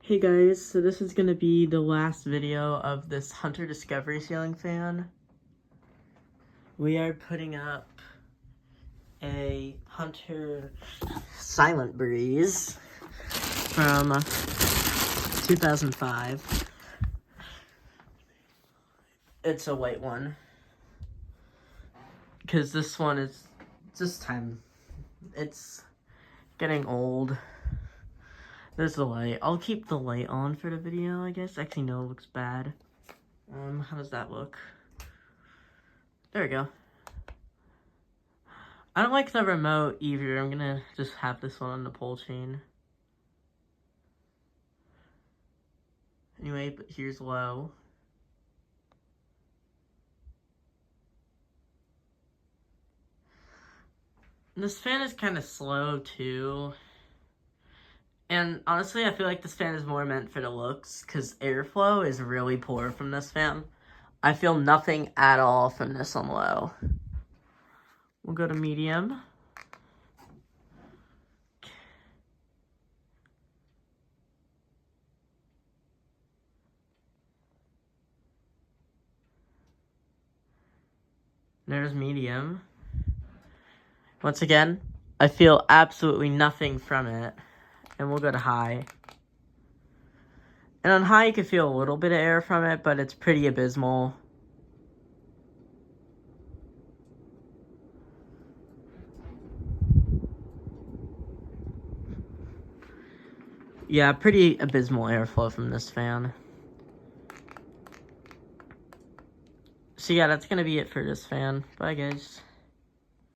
Hey guys, so this is going to be the last video of this Hunter Discovery ceiling fan. We are putting up a Hunter Silent Breeze from 2005. It's a white one, because this one is just time. It's getting old. There's the light. I'll keep the light on for the video, I guess. Actually, no, it looks bad. How does that look? There we go. I don't like the remote either. I'm gonna just have this one on the pole chain. Anyway, but here's low. And this fan is kind of slow too. And honestly, I feel like this fan is more meant for the looks because airflow is really poor from this fan. I feel nothing at all from this on low. We'll go to medium. There's medium. Once again, I feel absolutely nothing from it. And we'll go to high. And on high, you can feel a little bit of air from it, but it's pretty abysmal. Yeah, pretty abysmal airflow from this fan. So yeah, that's gonna be it for this fan. Bye, guys.